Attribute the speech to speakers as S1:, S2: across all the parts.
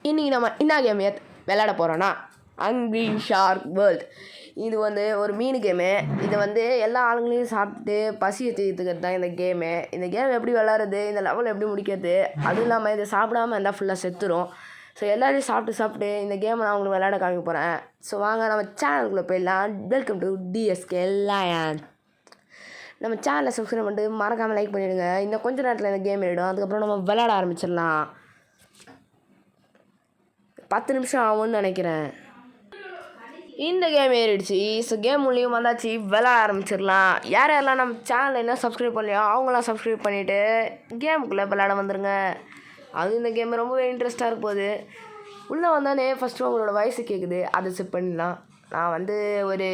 S1: இன்றைக்கி நம்ம என்ன கேம் விளையாட போகிறோன்னா ஹங்க்ரி ஷார்க் வேர்ல்ட். இது ஒரு மீன் கேமு. இது எல்லா ஆளுங்களையும் சாப்பிட்டு பசியை தீர்த்துக்கிறது தான் இந்த கேமு. இந்த கேம் எப்படி விளாட்றது, இந்த லெவல் எப்படி முடிக்கிறது, அதுவும் இல்லாமல் இதை சாப்பிடாமல் இருந்தால் ஃபுல்லாக செத்துரும். ஸோ எல்லோரையும் சாப்பிட்டு இந்த கேமை நான் உங்களுக்கு விளையாட காமிக்க போகிறேன். ஸோ வாங்க நம்ம சேனலுக்குள்ளே போயிடலாம். Welcome to TSK lion. நம்ம சேனலை சப்ஸ்கிரைப் பண்ணிட்டு மறக்காமல் லைக் பண்ணிவிடுங்க. இன்னும் கொஞ்சம் நேரத்தில் இந்த கேம் ஏறிடும். அதுக்கப்புறம் நம்ம விளையாட ஆரம்பிச்சிடலாம். 10 நிமிஷம் ஆகும்னு நினைக்கிறேன். இந்த கேம் ஏறிடுச்சு. ஸோ கேம் மூலியம் வந்தாச்சு, விளையாட ஆரம்பிச்சிடலாம். யாரெல்லாம் நம்ம சேனலை என்ன சப்ஸ்கிரைப் பண்ணலையோ அவங்களாம் சப்ஸ்கிரைப் பண்ணிவிட்டு கேமுக்குள்ளே விளையாட வந்துடுங்க. அதுவும் இந்த கேம் ரொம்பவே இன்ட்ரெஸ்ட்டாக இருக்க போகுது. உள்ளே வந்தானே ஃபஸ்ட்டு உங்களோட வயசு கேட்குது, அதை செட் பண்ணிடலாம். நான் ஒரு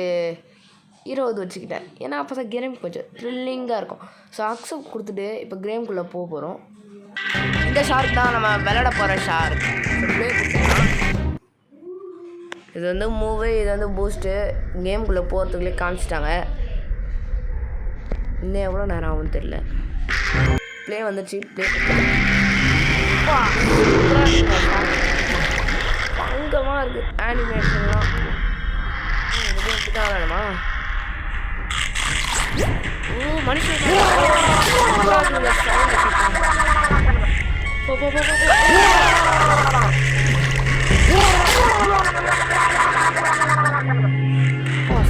S1: 20 வச்சுக்கிட்டேன். ஏன்னா அப்போ தான் கேம் கொஞ்சம் த்ரில்லிங்காக இருக்கும். ஸோ அக்செப்ட் கொடுத்துட்டு இப்போ கேமுக்குள்ளே போக போகிறோம். இந்த ஷார்க் தான் நம்ம விளையாட போகிற ஷார்க். இது மூவு, இது பூஸ்ட்டு. கேமுக்குள்ளே போகிறதுக்குள்ளே காமிச்சிட்டாங்க. இன்னும் எவ்வளோ நேரம் ஆகும்னு தெரியல. ப்ளே வந்துச்சு. ப்ளே பங்கமாக இருக்குது ஆனிமேஷன்லாம். எப்படி தான் வேணுமா? ஓ மனுஷன்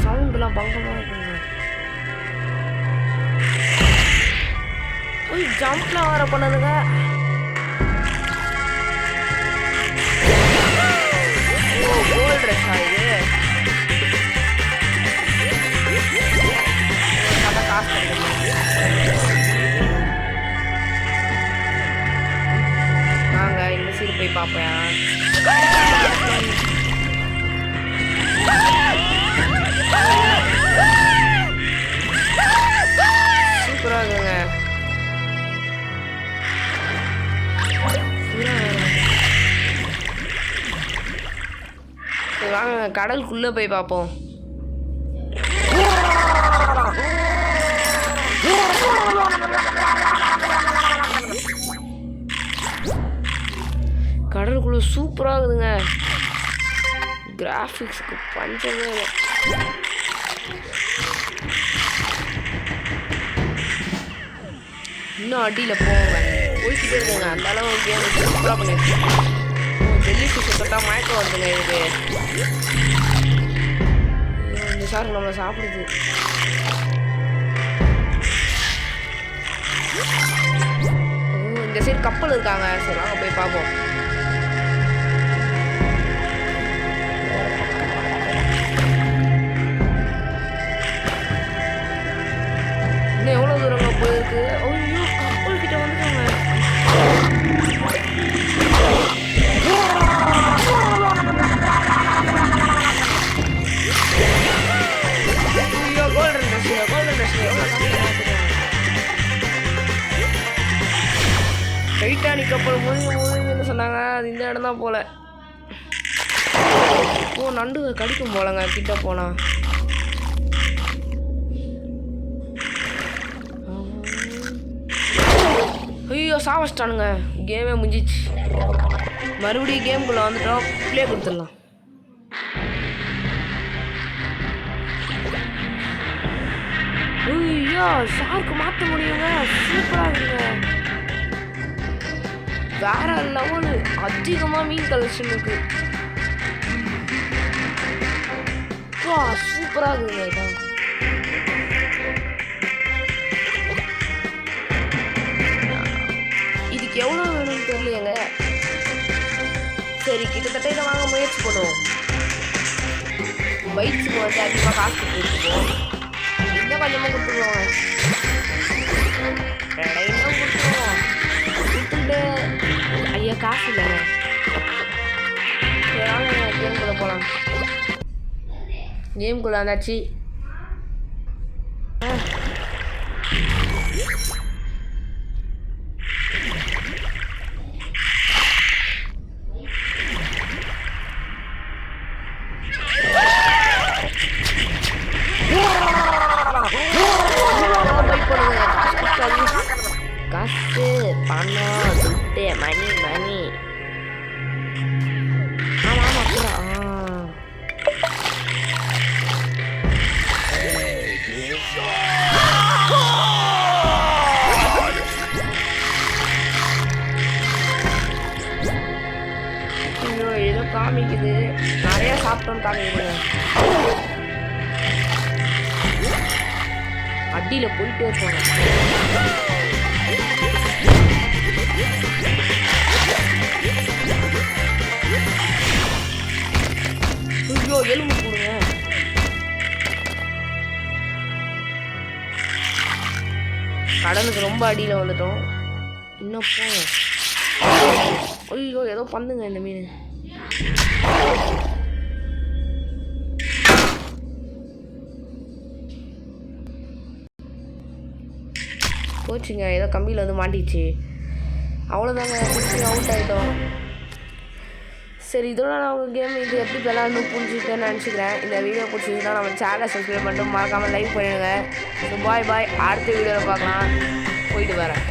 S1: சவுண்ட்லாம் பங்கமாக இருக்குங்க. போய் ஜம்ப்லாம் வர பண்ணதுங்க. ஓ கோல்ட் ரஷ்ஷா இது. காசு வாங்க இந்த சீடு போய் பார்ப்பேன். சூப்பராக இருக்குங்க. வாங்க கடலுக்குள்ளே போய் பார்ப்போம். கடலுக்குள்ளே சூப்பராக இருக்குதுங்க. கிராஃபிக்ஸுக்கு பஞ்சமே இல்லை. இன்னும் அடியில் போங்க, போய்கிட்டே இருக்குங்க. அந்த அளவு கேம் சூப்பராக பண்ணியிருக்கேன். டெல்லி ஃபிஷ்ஷை தொட்டால் மயக்கம் வருதுங்க. இது இந்த ஷார்க் நம்மளை சாப்பிடுது. இந்த சைடு கப்பல் இருக்காங்க. சரி வாங்க போய் பார்ப்போம். இன்னும் எவ்வளோ தூரங்க போயிருக்கு. ஐயோ கப்பல் கிட்ட வந்துட்டாங்க. ஐயோ golden dress, golden dress Titanic கப்பல் மூழ்கின்னு சொன்னாங்க. அது இந்த இடம் தான் போல. ஓ நண்டு கடிக்கும் போலங்க கிட்ட போனா. ஐயோ சாவச்சிட்டானுங்க. கேமே முடிஞ்சிச்சு. மறுபடியும் கேமுக்குள்ளே வந்துட்டோம். ப்ளே கொடுத்துடலாம். ஐயோ ஷார்க்கு மாற்ற முடியுங்க. சூப்பராக இருக்குங்க. வேற லெவலு. அதிகமாக மீன் கலெக்ஷன் இருக்கு. சூப்பராக இருக்குங்க. இதான் இதுக்கு எவ்வளோ வேணும்னு தெரியலையேங்க. சரி கிட்டத்தட்ட இதை வாங்க முயற்சி பண்ணுவோம். பைக்ஸுக்கு அதிகமாக காசு கொடுத்துருக்கோம். இன்னும் கொஞ்சமாக கொடுத்துருவோங்க. இன்னும் கொடுத்துருவோம். கொடுத்துட்டு ஐயா காசு இல்லைங்க. சரி வாங்க கேமுக்குள்ளே போகலாம். கேமுக்குள்ளே வந்தாச்சு. காசு பணம் துட்டு மணி ஏதோ காமிக்குது, நிறையா சாப்பிட்டோன்னு காமிக்குதுங்க. அடியில் போயிட்டே இருப்பாங்க. ஐயோ எலும்பு போடுங்க. கடலுக்கு ரொம்ப அடியில் வந்துட்டோம். இன்னும் போகும். ஐயோ ஏதோ பண்ணுங்க இந்த மீன். போச்சுங்க, ஏதோ கம்பியில் வந்து மாட்டிச்சு. அவ்வளோதாங்க, அவுட் ஆகிட்டோம். சரி, இதோட நான் உங்கள் கேம் இது எப்படி விளாட்ணும் புரிஞ்சுக்கன்னு நினச்சிக்கிறேன். இந்த வீடியோ பிடிச்சிருந்தா நம்ம சேனலை சப்ஸ்கிரைப் பண்ணிட்டு மறக்காமல் லைக் பண்ணிடுங்க. So bye. அடுத்த வீடியோவில் பார்க்கலாம். போயிட்டு வரேன்.